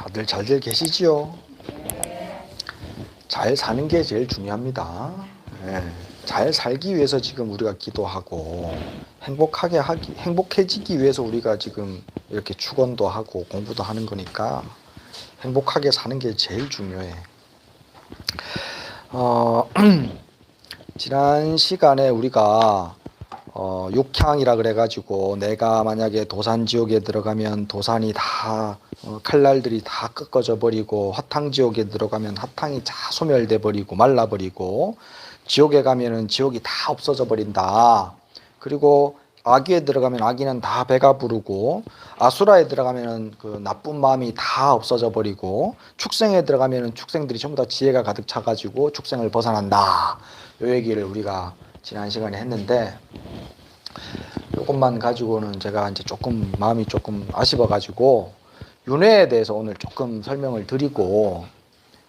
다들 잘들 계시지요? 잘 사는 게 제일 중요합니다. 예, 잘 살기 위해서 지금 우리가 기도하고 행복해지기 위해서 우리가 지금 이렇게 축원도 하고 공부도 하는 거니까 행복하게 사는 게 제일 중요해. 지난 시간에 우리가 육향이라 그래가지고 내가 만약에 도산지옥에 들어가면 도산이 다 칼날들이 다 꺾어져 버리고 화탕지옥에 들어가면 화탕이 다 소멸돼 버리고 말라버리고 지옥에 가면은 지옥이 다 없어져 버린다. 그리고 아기에 들어가면 아기는 다 배가 부르고 아수라에 들어가면은 그 나쁜 마음이 다 없어져 버리고 축생에 들어가면은 축생들이 전부 다 지혜가 가득 차가지고 축생을 벗어난다. 요 얘기를 우리가 지난 시간에 했는데 이것만 가지고는 제가 이제 조금 마음이 조금 아쉬워 가지고 윤회에 대해서 오늘 조금 설명을 드리고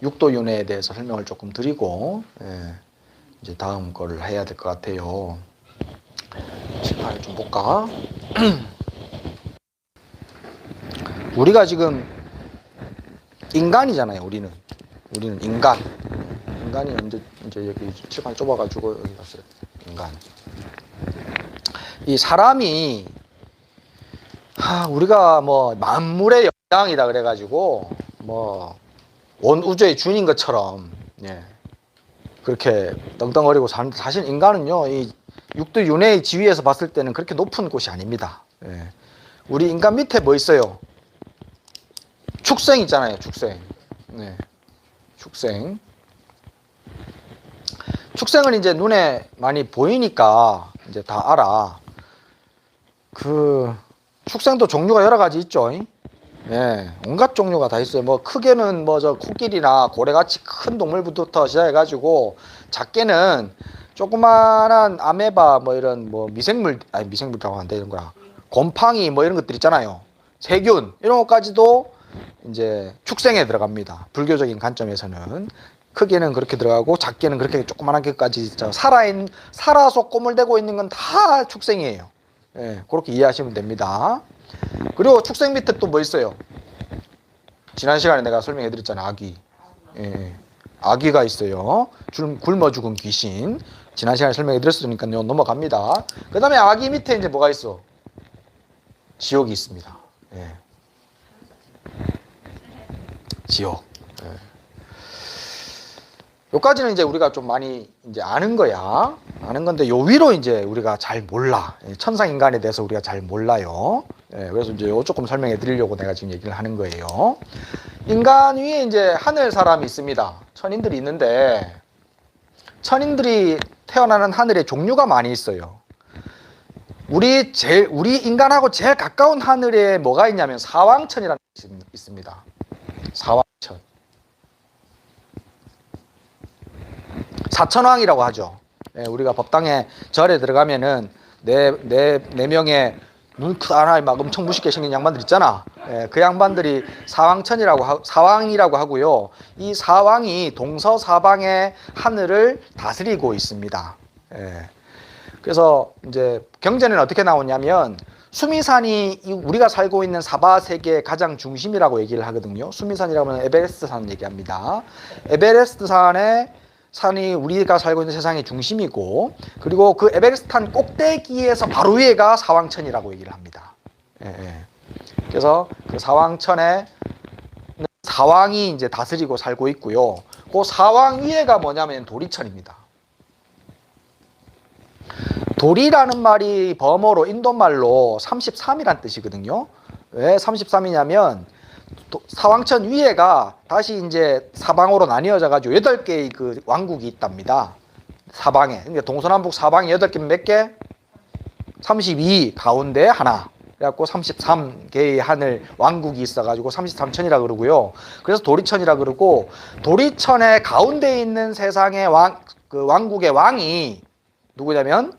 육도 윤회에 대해서 설명을 조금 드리고 이제 다음 거를 해야 될 것 같아요. 칠판을 좀 볼까? 우리가 지금 인간이잖아요. 우리는 인간이 이제 여기 칠판 좁아가지고 여기 갔어요. 인간. 이 사람이 우리가 뭐 만물의 영장이다 그래가지고 뭐 온 우주의 주인인 것처럼 그렇게 떵떵거리고 사는데 사실 인간은요 이 육도 윤회의 지위에서 봤을 때는 그렇게 높은 곳이 아닙니다. 우리 인간 밑에 뭐 있어요? 축생 있잖아요. 축생. 축생. 축생은 이제 눈에 많이 보이니까 이제 다 알아. 그 축생도 종류가 여러 가지 있죠. 온갖 종류가 다 있어요. 뭐 크게는 뭐 저 코끼리나 고래같이 큰 동물부터 시작해가지고 작게는 조그만한 아메바 뭐 이런 뭐 미생물이라고 한다 이런 거라 곰팡이 뭐 이런 것들 있잖아요. 세균 이런 것까지도 이제 축생에 들어갑니다. 불교적인 관점에서는 크게는 그렇게 들어가고 작게는 그렇게 조그만한 게까지 살아서 꼬물대고 있는 건 다 축생이에요. 그렇게 이해하시면 됩니다. 그리고 축생 밑에 또 뭐 있어요? 지난 시간에 내가 설명해 드렸잖아요. 아기. 아기가 있어요. 굶어 죽은 귀신. 지난 시간에 설명해 드렸으니까요. 넘어갑니다. 그 다음에 아기 밑에 이제 뭐가 있어? 지옥이 있습니다. 지옥. 요까지는 이제 우리가 좀 많이 이제 아는 거야. 아는 건데 요 위로 이제 우리가 잘 몰라. 천상 인간에 대해서 우리가 잘 몰라요. 그래서 이제 요 조금 설명해 드리려고 내가 지금 얘기를 하는 거예요. 인간 위에 이제 하늘 사람이 있습니다. 천인들이 있는데 천인들이 태어나는 하늘에 종류가 많이 있어요. 우리 인간하고 제일 가까운 하늘에 뭐가 있냐면 사왕천이라는 것이 있습니다. 사왕천. 사천왕이라고 하죠. 우리가 법당에 절에 들어가면은 네 명의 눈 크다나 막 엄청 무식게 생긴 양반들 있잖아. 그 양반들이 사왕이라고 하고요. 이 사왕이 동서사방의 하늘을 다스리고 있습니다. 그래서 이제 경전에는 어떻게 나오냐면 수미산이 우리가 살고 있는 사바 세계의 가장 중심이라고 얘기를 하거든요. 수미산이라고 하면 에베레스트 산 얘기합니다. 에베레스트 산이 우리가 살고 있는 세상의 중심이고 그리고 그 에베레스트 산 꼭대기에서 바로 위에가 사왕천이라고 얘기를 합니다. 그래서 그 사왕천에 사왕이 이제 다스리고 살고 있고요. 그 사왕 위에가 뭐냐면 도리천입니다. 도리라는 말이 범어로 인도말로 33이란 뜻이거든요. 왜 33이냐면 사왕천 위에가 다시 이제 사방으로 나뉘어져 가지고 8개의 그 왕국이 있답니다. 사방에. 그러니까 동서남북 사방에 8개면 몇 개? 32 가운데 하나. 그래갖고 33개의 하늘 왕국이 있어가지고 33천이라 그러고요. 그래서 도리천이라 그러고 도리천의 가운데 있는 세상의 그 왕국의 왕이 누구냐면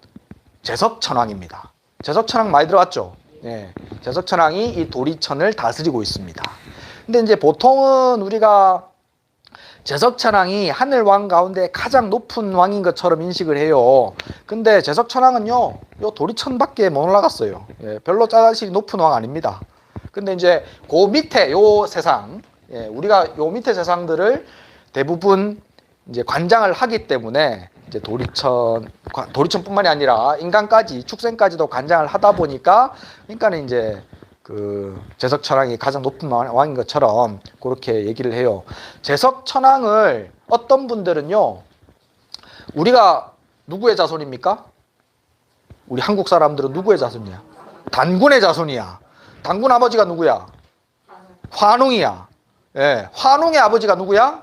제석천왕입니다. 제석천왕 많이 들어봤죠? 제석천왕이 이 도리천을 다스리고 있습니다. 근데 이제 보통은 우리가 제석천왕이 하늘왕 가운데 가장 높은 왕인 것처럼 인식을 해요. 근데 제석천왕은요, 요 도리천밖에 못 올라갔어요. 별로 짜다시 높은 왕 아닙니다. 근데 이제 그 밑에 요 세상, 예, 우리가 요 밑에 세상들을 대부분 이제 관장을 하기 때문에 이제 도리천뿐만이 아니라 인간까지 축생까지도 관장을 하다 보니까 그러니까는 이제 그 제석천왕이 가장 높은 왕인 것처럼 그렇게 얘기를 해요. 제석천왕을 어떤 분들은요, 우리가 누구의 자손입니까? 우리 한국 사람들은 누구의 자손이야? 단군의 자손이야. 단군 아버지가 누구야? 환웅이야. 예, 환웅의 아버지가 누구야?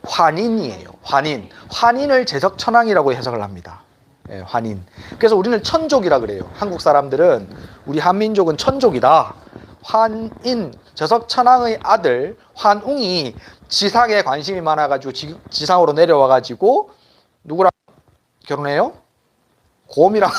환인이에요. 환인. 환인을 제석천왕이라고 해석을 합니다. 예, 환인. 그래서 우리는 천족이라 그래요. 한국 사람들은 우리 한민족은 천족이다. 환인, 제석천왕의 아들 환웅이 지상에 관심이 많아가지고 지상으로 내려와가지고 누구랑 결혼해요? 곰이랑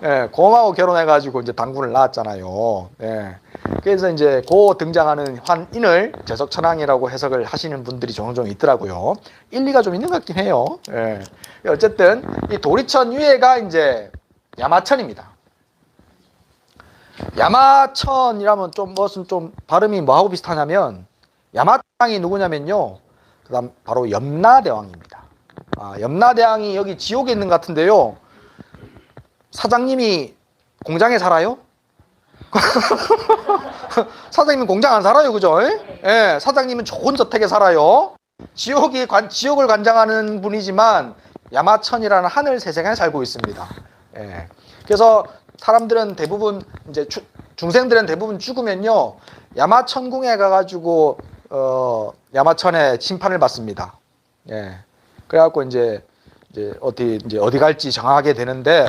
예, 곰하고 결혼해가지고 이제 단군을 낳았잖아요. 예. 그래서 이제 고 등장하는 환인을 제석천왕이라고 해석을 하시는 분들이 종종 있더라고요. 일리가 좀 있는 것 같긴 해요. 예. 어쨌든 이 도리천 위에가 이제 야마천입니다. 야마천이라면 좀 무슨 좀 발음이 뭐하고 비슷하냐면 야마천왕이 누구냐면요. 그다음 바로 염라대왕입니다. 염라대왕이 여기 지옥에 있는 것 같은데요. 사장님이 공장에 살아요? 사장님은 공장 안 살아요, 그죠? 예, 사장님은 좋은 저택에 살아요. 지옥을 관장하는 분이지만 야마천이라는 하늘 세상에 살고 있습니다. 예. 그래서 사람들은 대부분 이제 중생들은 대부분 죽으면요 야마천궁에 가가지고 야마천의 심판을 받습니다. 예. 그래갖고 이제 어디 갈지 정하게 되는데,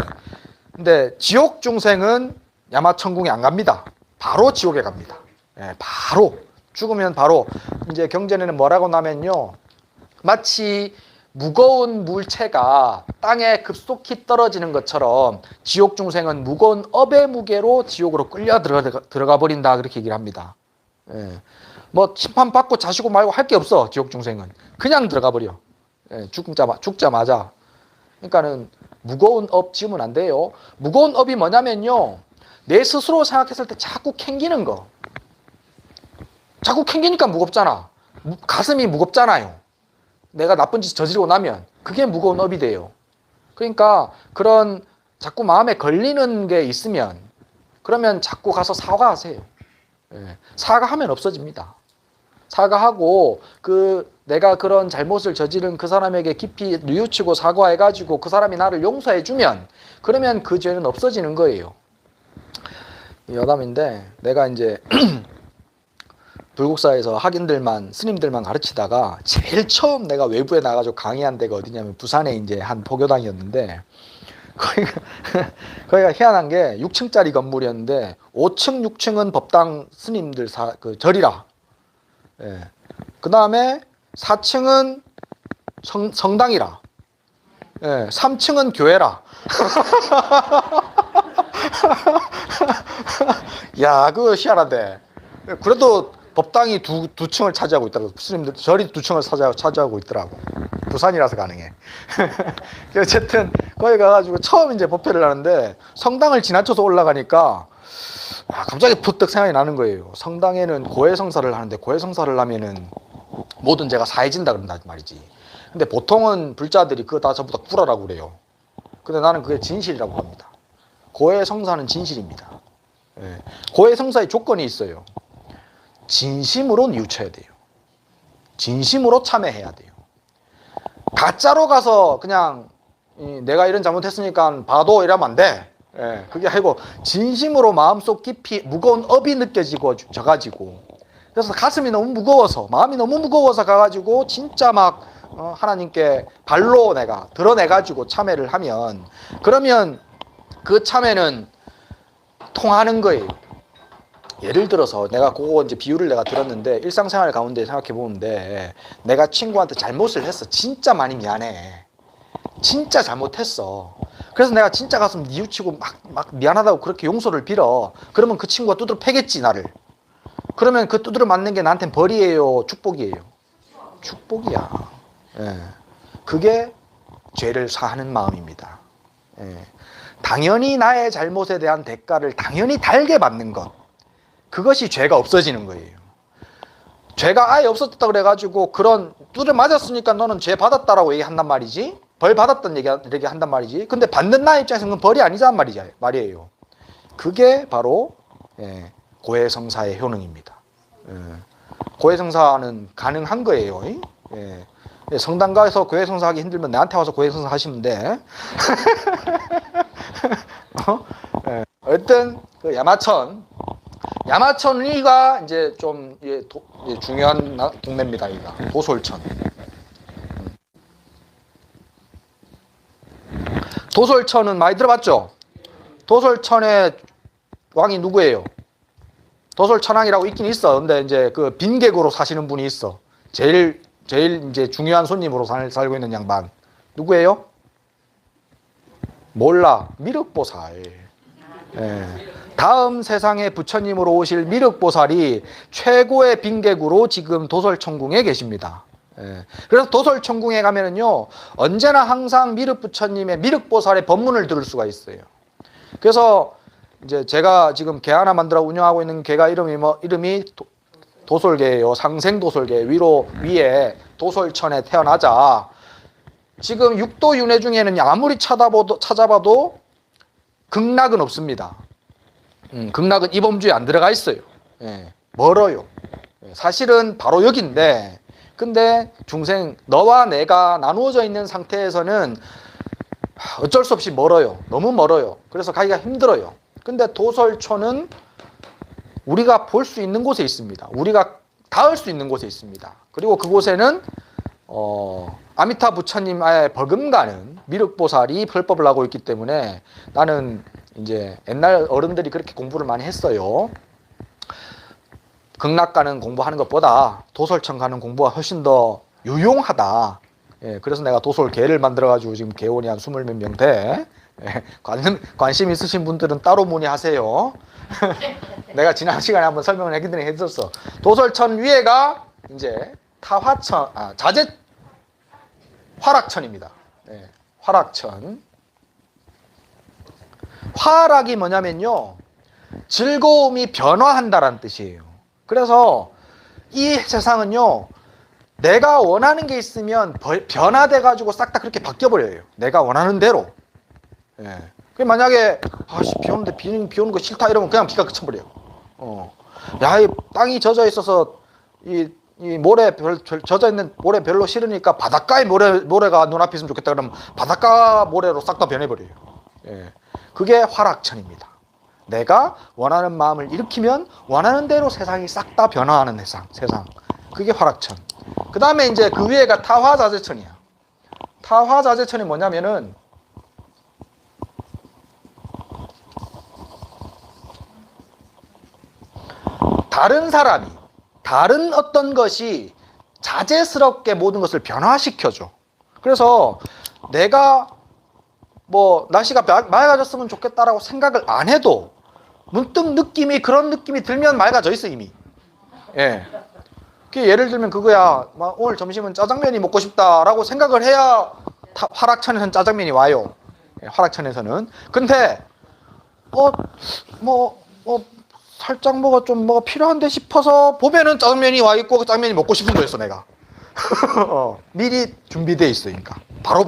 근데 지옥 중생은 야마천궁에 안 갑니다. 바로 지옥에 갑니다. 예, 바로 죽으면 바로 이제 경전에는 뭐라고 나면요, 마치 무거운 물체가 땅에 급속히 떨어지는 것처럼 지옥 중생은 무거운 업의 무게로 지옥으로 끌려 들어가 버린다, 그렇게 얘기를 합니다. 예, 뭐 심판 받고 자시고 말고 할 게 없어. 지옥 중생은 그냥 들어가 버려. 예, 죽자마자. 그러니까는 무거운 업 지으면 안 돼요. 무거운 업이 뭐냐면요, 내 스스로 생각했을 때 자꾸 캥기는 거. 자꾸 캥기니까 무겁잖아. 가슴이 무겁잖아요. 내가 나쁜 짓 저지르고 나면 그게 무거운 업이 돼요. 그러니까 그런 자꾸 마음에 걸리는 게 있으면 그러면 자꾸 가서 사과하세요. 예, 사과하면 없어집니다. 사과하고 내가 그런 잘못을 저지른 그 사람에게 깊이 뉘우치고 사과해가지고 그 사람이 나를 용서해주면 그러면 그 죄는 없어지는 거예요. 여담인데 내가 이제 불국사에서 학인들만, 스님들만 가르치다가 제일 처음 내가 외부에 나가서 강의한 데가 어디냐면 부산에 이제 한 포교당이었는데, 거기가 희한한 게 6층짜리 건물이었는데 5층, 6층은 법당 스님들 절이라. 예. 그 다음에 4층은 성당이라. 예. 3층은 교회라. 야, 그거 희한한데. 그래도 법당이 두 층을 차지하고 있더라고. 스님들 절이 2층을 차지하고 있더라고. 부산이라서 가능해. 어쨌든 거기 가가지고 처음 이제 법회를 하는데 성당을 지나쳐서 올라가니까 갑자기 푸뜩 생각이 나는 거예요. 성당에는 고해성사를 하는데 고해성사를 하면은 모든 죄가 사해진다 그런단 말이지. 근데 보통은 불자들이 그거 다 전부 다 구라라고 그래요. 근데 나는 그게 진실이라고 합니다. 고해성사는 진실입니다. 예. 고해성사의 조건이 있어요. 진심으로 뉘우쳐야 돼요. 진심으로 참회해야 돼요. 가짜로 가서 그냥 내가 이런 잘못했으니까 봐도 이러면 안 돼. 예, 그게 아니고 진심으로 마음속 깊이 무거운 업이 느껴지고 져가지고, 그래서 가슴이 너무 무거워서, 마음이 너무 무거워서 가가지고 진짜 막 하나님께 발로 내가 드러내가지고 참회를 하면, 그러면 그 참회는 통하는 거예요. 예를 들어서 내가 그거 이제 비유를 내가 들었는데, 일상생활 가운데 생각해 보는데, 내가 친구한테 잘못을 했어. 진짜 많이 미안해. 진짜 잘못했어. 그래서 내가 진짜 가서 뉘우치고 막 미안하다고 그렇게 용서를 빌어. 그러면 그 친구가 두드러 패겠지, 나를. 그러면 그 두드러 맞는 게 나한테는 벌이에요, 축복이에요? 축복이야. 예. 그게 죄를 사하는 마음입니다. 예. 당연히 나의 잘못에 대한 대가를 당연히 달게 받는 것. 그것이 죄가 없어지는 거예요. 죄가 아예 없었다 그래가지고 그런 뚜를 맞았으니까 너는 죄 받았다라고 얘기한단 말이지. 벌 받았던 얘기 한단 말이지. 근데 받는 나 입장에서는 벌이 아니란 말이에요. 그게 바로 고해성사의 효능입니다. 고해성사는 가능한 거예요. 성당 가서 고해성사하기 힘들면 나한테 와서 고해성사 하시면 돼. 어쨌든 그 야마천리가 이제 좀 중요한 동네입니다. 여기가 도솔천. 도솔천은 많이 들어봤죠? 도솔천의 왕이 누구예요? 도솔천왕이라고 있긴 있어. 근데 이제 그 빈객으로 사시는 분이 있어. 제일 이제 중요한 손님으로 살고 있는 양반. 누구예요? 몰라. 미륵보살. 다음 세상에 부처님으로 오실 미륵보살이 최고의 빈객으로 지금 도솔천궁에 계십니다. 그래서 도솔천궁에 가면은요, 언제나 항상 미륵부처님의 미륵보살의 법문을 들을 수가 있어요. 그래서 이제 제가 지금 개 하나 만들어 운영하고 있는 개가 이름이 도솔개예요. 상생도솔개. 위에 도솔천에 태어나자 지금 육도 윤회 중에는 아무리 찾아봐도 극락은 없습니다. 극락은 이 범주에 안 들어가 있어요. 멀어요. 사실은 바로 여기인데, 근데 중생 너와 내가 나누어져 있는 상태에서는 어쩔 수 없이 멀어요. 너무 멀어요. 그래서 가기가 힘들어요. 근데 도솔천은 우리가 볼 수 있는 곳에 있습니다. 우리가 닿을 수 있는 곳에 있습니다. 그리고 그곳에는 아미타 부처님의 버금가는 미륵보살이 펄법을 하고 있기 때문에 나는 이제 옛날 어른들이 그렇게 공부를 많이 했어요. 극락 가는 공부하는 것보다 도솔천 가는 공부가 훨씬 더 유용하다. 그래서 내가 도솔개를 만들어가지고 지금 개원이 한 20몇 명 돼. 관심 있으신 분들은 따로 문의하세요. 내가 지난 시간에 한번 설명을 해드렸어. 도솔천 위에가 이제 화락천입니다. 화락천. 화락이 뭐냐면요, 즐거움이 변화한다라는 뜻이에요. 그래서 이 세상은요, 내가 원하는 게 있으면 변화돼 가지고 싹 다 그렇게 바뀌어 버려요. 내가 원하는 대로. 만약에 비 오는데 비 오는 거 싫다 이러면 그냥 비가 그쳐버려요. 이 땅이 젖어 있어서 이 모래 젖어 있는 모래 별로 싫으니까 바닷가의 모래가 눈앞에 있으면 좋겠다 그러면 바닷가 모래로 싹 다 변해버려요. 그게 화락천입니다. 내가 원하는 마음을 일으키면 원하는 대로 세상이 싹 다 변화하는 세상. 그게 화락천. 그 다음에 이제 그 위에가 타화자재천이야. 타화자재천이 뭐냐면은 다른 사람이, 다른 어떤 것이 자재스럽게 모든 것을 변화시켜줘. 그래서 내가 날씨가 맑아졌으면 좋겠다라고 생각을 안 해도 문득 그런 느낌이 들면 맑아져 있어, 이미. 예를 들면 그거야. 오늘 점심은 짜장면이 먹고 싶다라고 생각을 해야 화락천에서는 짜장면이 와요. 화락천에서는. 근데 살짝 좀 필요한데 싶어서 보면은 짜장면이 와 있고 그 짜장면이 먹고 싶은 거였어, 내가. 미리 준비되어 있으니까. 바로.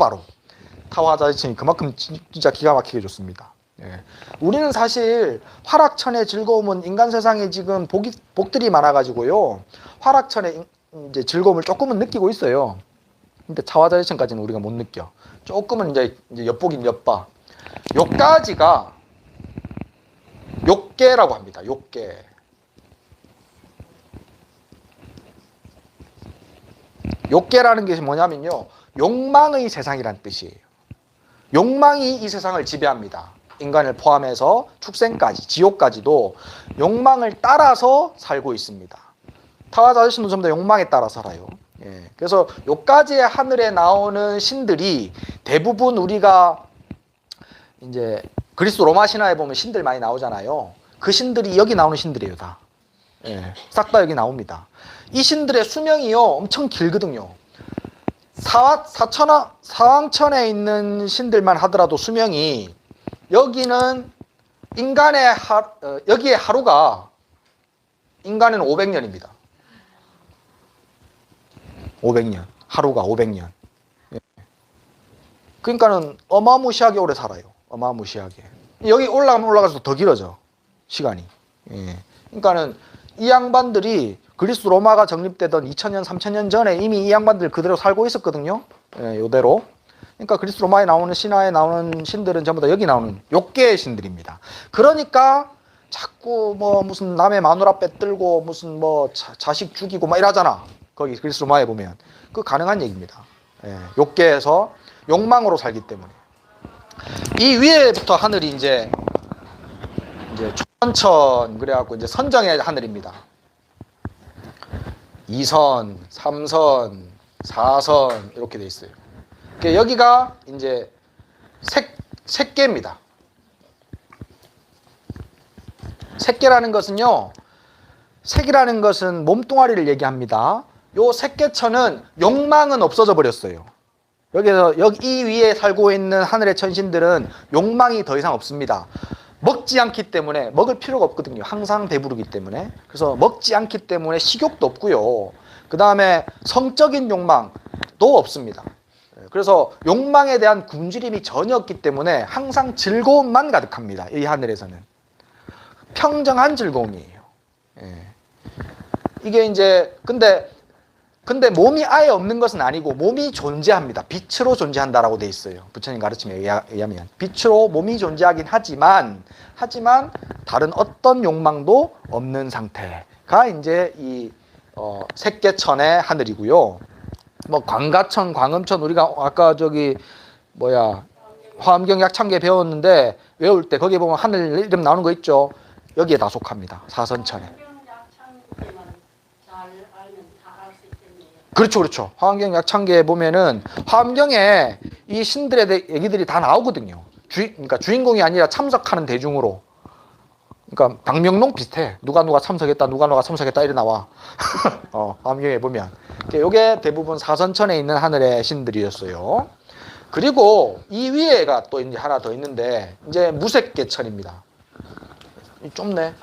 타화자재천이 그만큼 진짜 기가 막히게 좋습니다. 우리는 사실 화락천의 즐거움은 인간 세상에 지금 복들이 많아가지고요, 화락천의 이제 즐거움을 조금은 느끼고 있어요. 근데 타화자재천까지는 우리가 못 느껴. 조금은 이제 엿보긴 엿봐. 요까지가 욕계라고 합니다. 욕계. 욕계라는 게 뭐냐면요, 욕망의 세상이란 뜻이에요. 욕망이 이 세상을 지배합니다. 인간을 포함해서 축생까지, 지옥까지도 욕망을 따라서 살고 있습니다. 타화자재천도 전부 다 욕망에 따라 살아요. 그래서 요까지의 하늘에 나오는 신들이 대부분 우리가 이제 그리스 로마 신화에 보면 신들 많이 나오잖아요. 그 신들이 여기 나오는 신들이에요, 다. 싹 다 여기 나옵니다. 이 신들의 수명이요, 엄청 길거든요. 사왕천에 있는 신들만 하더라도 수명이, 여기는 여기에 하루가 인간은 500년입니다. 500년. 하루가 500년. 예. 그러니까는 어마무시하게 오래 살아요. 어마무시하게. 여기 올라가면 올라갈수록 더 길어져. 시간이. 예. 그러니까는 이 양반들이 그리스 로마가 정립되던 2000년, 3000년 전에 이미 이 양반들 그대로 살고 있었거든요. 예, 요대로. 그러니까 그리스 로마에 나오는 신화에 나오는 신들은 전부 다 여기 나오는 욕계의 신들입니다. 그러니까 자꾸 뭐 무슨 남의 마누라 빼들고 무슨 뭐 자식 죽이고 막 이러잖아. 거기 그리스 로마에 보면. 그 가능한 얘기입니다. 예, 욕계에서 욕망으로 살기 때문에. 이 위에부터 하늘이 이제 천천 그래갖고 이제 선정의 하늘입니다. 2선, 3선, 4선 이렇게 돼 있어요. 여기가 이제 색계입니다. 색계라는 것은요, 색이라는 것은 몸뚱아리를 얘기합니다. 요 색계천은 욕망은 없어져 버렸어요. 여기서 이 위에 살고 있는 하늘의 천신들은 욕망이 더 이상 없습니다. 먹지 않기 때문에 먹을 필요가 없거든요. 항상 배부르기 때문에. 그래서 먹지 않기 때문에 식욕도 없고요. 그 다음에 성적인 욕망도 없습니다. 그래서 욕망에 대한 굶주림이 전혀 없기 때문에 항상 즐거움만 가득합니다. 이 하늘에서는. 평정한 즐거움이에요. 예. 이게 이제 근데 몸이 아예 없는 것은 아니고 몸이 존재합니다. 빛으로 존재한다라고 돼 있어요. 부처님 가르침에 의하면 빛으로 몸이 존재하긴 하지만 다른 어떤 욕망도 없는 상태가 이제 이 색계천의 하늘이고요. 뭐 광가천, 광음천 우리가 아까 화엄경 약창계 배웠는데 외울 때 거기에 보면 하늘 이름 나오는 거 있죠. 여기에 다 속합니다. 사선천에. 그렇죠. 화엄경 약창계에 보면은 화엄경에 이 신들의 얘기들이 다 나오거든요. 그러니까 주인공이 아니라 참석하는 대중으로. 그러니까 방명록 비슷해. 누가 참석했다, 누가 참석했다 이래 나와. 화엄경에 보면. 이게 대부분 사선천에 있는 하늘의 신들이었어요. 그리고 이 위에가 또 이제 하나 더 있는데 이제 무색계천입니다. 좁네.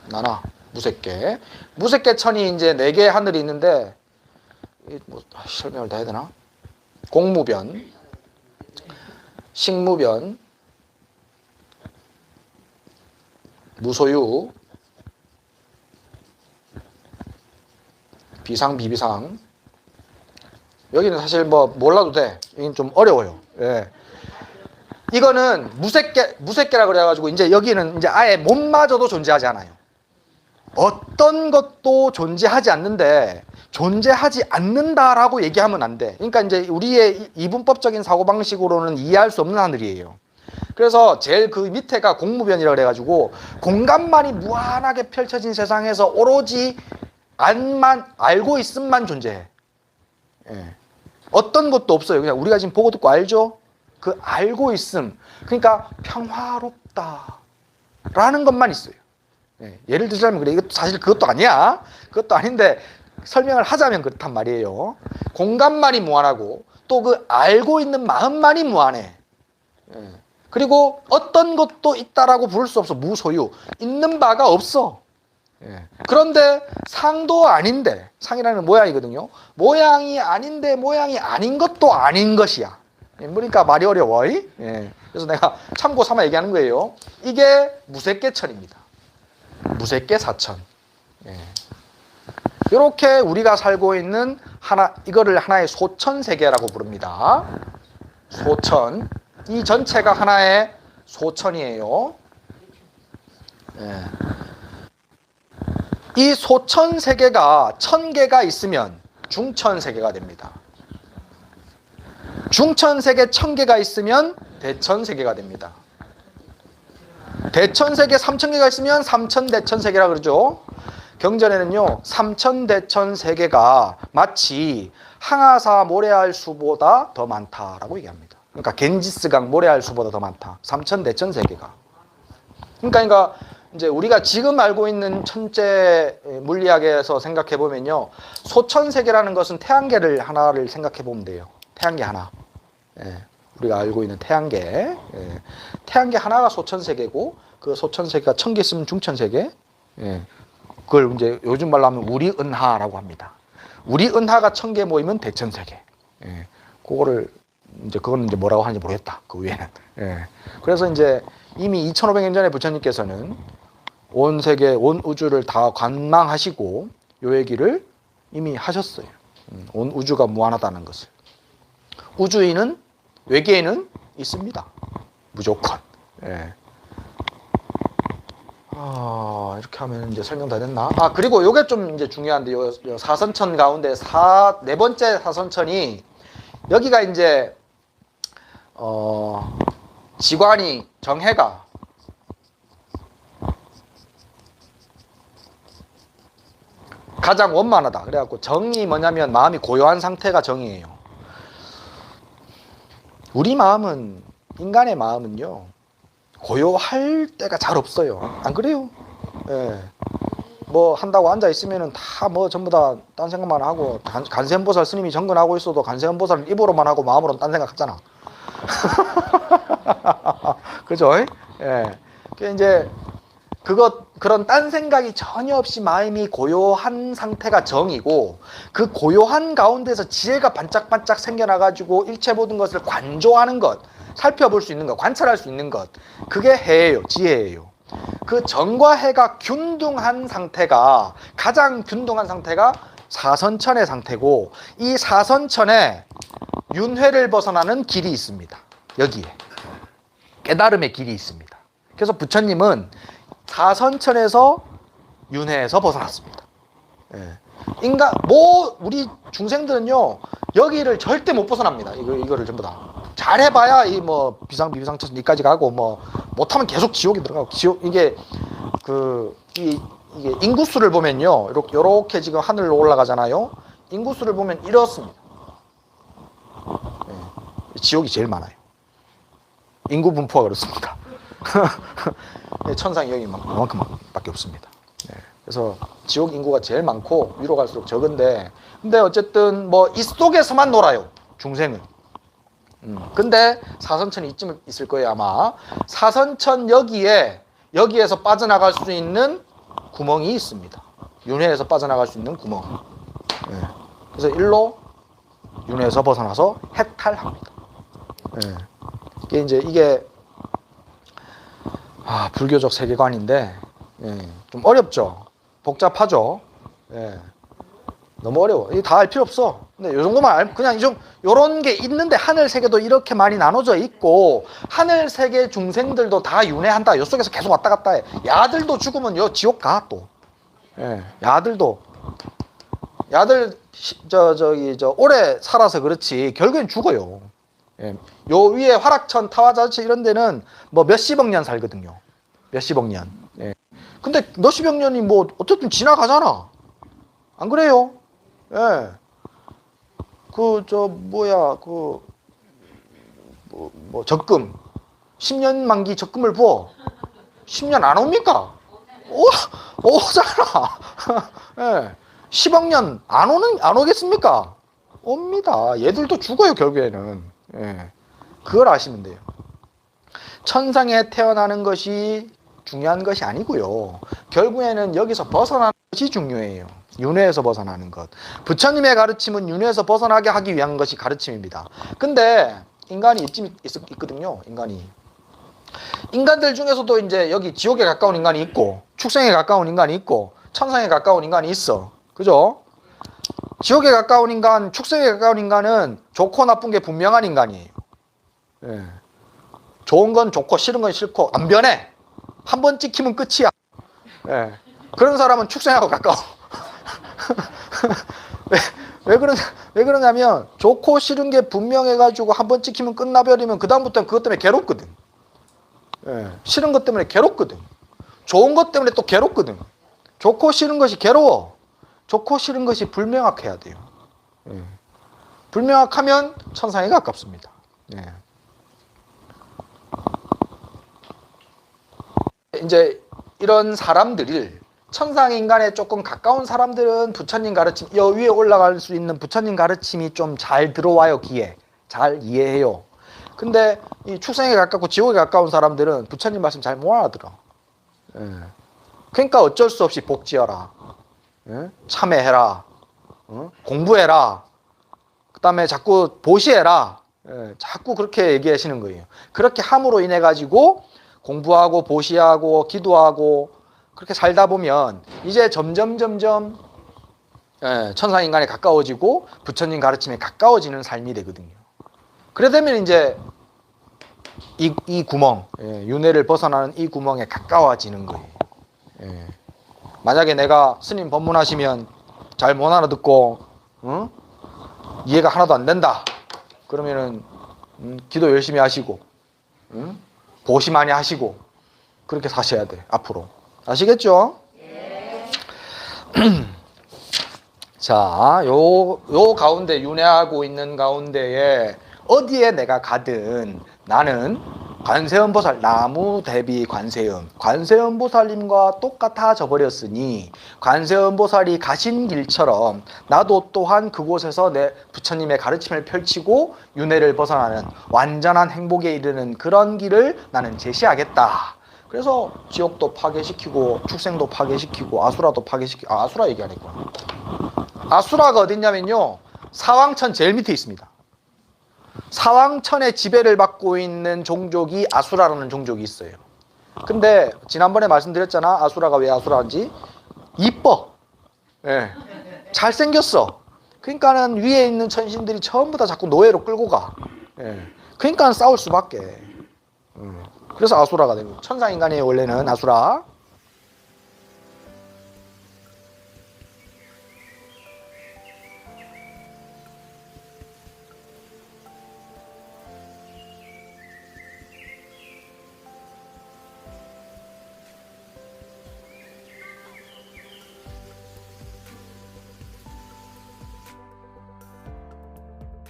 나나 무색계. 무색계천이 이제 4개의 하늘이 있는데. 설명을 다 해야 되나? 공무변, 식무변, 무소유, 비상, 비비상. 여기는 사실 뭐 몰라도 돼. 이건 좀 어려워요. 예. 이거는 무색계라 그래가지고 이제 여기는 이제 아예 몸마저도 존재하지 않아요. 어떤 것도 존재하지 않는데 존재하지 않는다라고 얘기하면 안 돼. 그러니까 이제 우리의 이분법적인 사고방식으로는 이해할 수 없는 하늘이에요. 그래서 제일 그 밑에가 공무변이라고 그래가지고 공간만이 무한하게 펼쳐진 세상에서 오로지 알고 있음만 존재해. 예. 어떤 것도 없어요. 그냥 우리가 지금 보고 듣고 알죠? 그 알고 있음. 그러니까 평화롭다 라는 것만 있어요. 예. 예를 들자면 그래. 이것도 사실 그것도 아니야. 그것도 아닌데 설명을 하자면 그렇단 말이에요. 공간만이 무한하고 또 그 알고 있는 마음만이 무한해. 예. 그리고 어떤 것도 있다라고 부를 수 없어. 무소유. 있는 바가 없어. 예. 그런데 상도 아닌데, 상이라는 모양이거든요. 모양이 아닌데 모양이 아닌 것도 아닌 것이야. 그러니까 말이 어려워. 예. 그래서 내가 참고 삼아 얘기하는 거예요. 이게 무색계천입니다. 무색계 사천. 예. 이렇게 우리가 살고 있는 이거를 하나의 소천세계라고 부릅니다. 소천. 이 전체가 하나의 소천이에요. 예. 이 소천세계가 1000개가 있으면 중천세계가 됩니다. 중천세계 1000개가 있으면 대천세계가 됩니다. 대천세계 3000개가 있으면 삼천대천세계라 그러죠. 경전에는요 3000대천세계가 마치 항아사 모래알 수보다 더 많다라고 얘기합니다. 그러니까 겐지스강 모래알 수보다 더 많다. 3000대천세계가. 그러니까 이제 우리가 지금 알고 있는 천체 물리학에서 생각해 보면요, 소천세계라는 것은 태양계를 하나를 생각해 보면 돼요. 태양계 하나. 예, 우리가 알고 있는 태양계. 예, 태양계 하나가 소천세계고 그 소천세계가 1000개 있으면 중천세계. 예. 그걸 이제 요즘 말로 하면 우리은하라고 합니다. 우리은하가 1000개 모이면 대천세계. 예. 그거를 이제 그거는 이제 뭐라고 하는지 모르겠다. 그 위에는. 예. 그래서 이제 이미 2500년 전에 부처님께서는 온 세계, 온 우주를 다 관망하시고 요 얘기를 이미 하셨어요. 온 우주가 무한하다는 것을. 우주인은 외계에는 있습니다. 무조건. 예. 이렇게 하면 이제 설명 다 됐나? 그리고 요게 좀 이제 중요한데, 요 사선천 가운데 네 번째 사선천이, 여기가 이제, 지관이, 정해가, 가장 원만하다. 그래갖고 정이 뭐냐면 마음이 고요한 상태가 정이에요. 우리 마음은, 인간의 마음은요, 고요할 때가 잘 없어요. 안 그래요? 예. 뭐 한다고 앉아 있으면은 다 뭐 전부 다 딴 생각만 하고, 간세음보살 스님이 정근하고 있어도 간세음보살은 입으로만 하고 마음으로는 딴 생각 하잖아. 그죠? 예. 이제 그런 딴 생각이 전혀 없이 마음이 고요한 상태가 정이고, 그 고요한 가운데서 지혜가 반짝반짝 생겨나가지고 일체 모든 것을 관조하는 것, 살펴볼 수 있는 것, 관찰할 수 있는 것, 그게 해예요. 지혜예요. 그 정과 해가 균등한 상태가, 가장 균등한 상태가 사선천의 상태고, 이 사선천에 윤회를 벗어나는 길이 있습니다. 여기에 깨달음의 길이 있습니다. 그래서 부처님은 사선천에서 윤회에서 벗어났습니다. 예. 우리 중생들은요, 여기를 절대 못 벗어납니다. 이거를 전부 다. 잘해봐야 이 뭐 비비상천선 이까지 가고, 뭐 못하면 계속 지옥에 들어가고, 이게 이게 인구수를 보면요, 요렇게 지금 하늘로 올라가잖아요. 인구수를 보면 이렇습니다. 예. 지옥이 제일 많아요. 인구 분포가 그렇습니다. 천상이 여기 이만큼밖에 없습니다. 네. 그래서 지옥 인구가 제일 많고 위로 갈수록 적은데, 근데 어쨌든 뭐 이 속에서만 놀아요, 중생은. 근데 사선천이 이쯤 있을 거예요, 아마. 사선천 여기에서 빠져나갈 수 있는 구멍이 있습니다. 윤회에서 빠져나갈 수 있는 구멍. 네. 그래서 일로 윤회에서 벗어나서 해탈합니다. 네. 이게 불교적 세계관인데, 예, 좀 어렵죠. 복잡하죠. 예, 너무 어려워. 이거 다 알 필요 없어. 근데 요 정도만 그냥 요런 게 있는데, 하늘 세계도 이렇게 많이 나눠져 있고, 하늘 세계 중생들도 다 윤회한다. 요 속에서 계속 왔다 갔다 해. 야들도 죽으면 요 지옥 가 또. 예, 야들 오래 살아서 그렇지 결국엔 죽어요. 예, 요 위에 화락천, 타와자치 이런 데는 뭐 몇십억 년 살거든요. 몇십억 년. 예. 근데 몇십억 년이 뭐 어쨌든 지나가잖아. 안 그래요? 예. 적금. 10년 만기 적금을 부어. 10년 안 옵니까? 오잖아. 예. 10억 년 안 오겠습니까? 옵니다. 얘들도 죽어요, 결국에는. 예. 그걸 아시면 돼요. 천상에 태어나는 것이 중요한 것이 아니고요. 결국에는 여기서 벗어나는 것이 중요해요. 윤회에서 벗어나는 것. 부처님의 가르침은 윤회에서 벗어나게 하기 위한 것이 가르침입니다. 근데 인간이 있거든요. 인간들 중에서도 이제 여기 지옥에 가까운 인간이 있고, 축생에 가까운 인간이 있고, 천상에 가까운 인간이 있어. 그죠? 지옥에 가까운 인간, 축생에 가까운 인간은 좋고 나쁜 게 분명한 인간이에요. 예. 좋은 건 좋고 싫은 건 싫고 안 변해. 한 번 찍히면 끝이야. 예. 그런 사람은 축생하고 가까워. 왜 그러냐면 좋고 싫은 게 분명해가지고 한 번 찍히면 끝나버리면 그 다음부터는 그것 때문에 괴롭거든. 예. 싫은 것 때문에 괴롭거든. 좋은 것 때문에 또 괴롭거든. 좋고 싫은 것이 괴로워. 좋고 싫은 것이 불명확해야 돼요. 예. 불명확하면 천상에 가깝습니다. 예. 이제 이런 사람들을, 천상인간에 조금 가까운 사람들은 부처님 가르침, 여 위에 올라갈 수 있는 부처님 가르침이 좀 잘 들어와요. 귀에 잘 이해해요. 근데 이 축생에 가깝고 지옥에 가까운 사람들은 부처님 말씀 잘 못 알아들어. 예. 그러니까 어쩔 수 없이 복지어라. 예? 참회해라. 공부해라. 그 다음에 자꾸 보시해라. 예, 자꾸 그렇게 얘기하시는 거예요. 그렇게 함으로 인해 가지고 공부하고 보시하고 기도하고 그렇게 살다 보면 이제 점점 예, 천상인간에 가까워지고 부처님 가르침에 가까워지는 삶이 되거든요. 그래 되면 이제 이 구멍, 예, 윤회를 벗어나는 이 구멍에 가까워지는 거예요. 예. 만약에 내가 스님 법문하시면 잘 못 알아듣고 이해가 하나도 안 된다. 그러면은 기도 열심히 하시고 보시 많이 하시고 그렇게 사셔야 돼. 앞으로. 아시겠죠? 네. 자, 요 가운데 윤회하고 있는 가운데에 어디에 내가 가든 나는 관세음보살, 나무 대비 관세음, 관세음보살님과 똑같아져 버렸으니 관세음보살이 가신 길처럼 나도 또한 그곳에서 내 부처님의 가르침을 펼치고 윤회를 벗어나는 완전한 행복에 이르는 그런 길을 나는 제시하겠다. 그래서 지옥도 파괴시키고 축생도 파괴시키고 아수라도 파괴시키고, 아수라 얘기 안 했구나. 아수라가 어딨냐면요, 사왕천 제일 밑에 있습니다. 사왕천의 지배를 받고 있는 종족이 아수라라는 종족이 있어요. 근데 지난번에 말씀드렸잖아. 아수라가 왜 아수라인지. 이뻐. 예. 잘생겼어. 그러니까는 위에 있는 천신들이 전부 다 자꾸 노예로 끌고 가. 예. 그러니까 싸울 수밖에. 그래서 아수라가 되고, 천상인간이 원래는 아수라.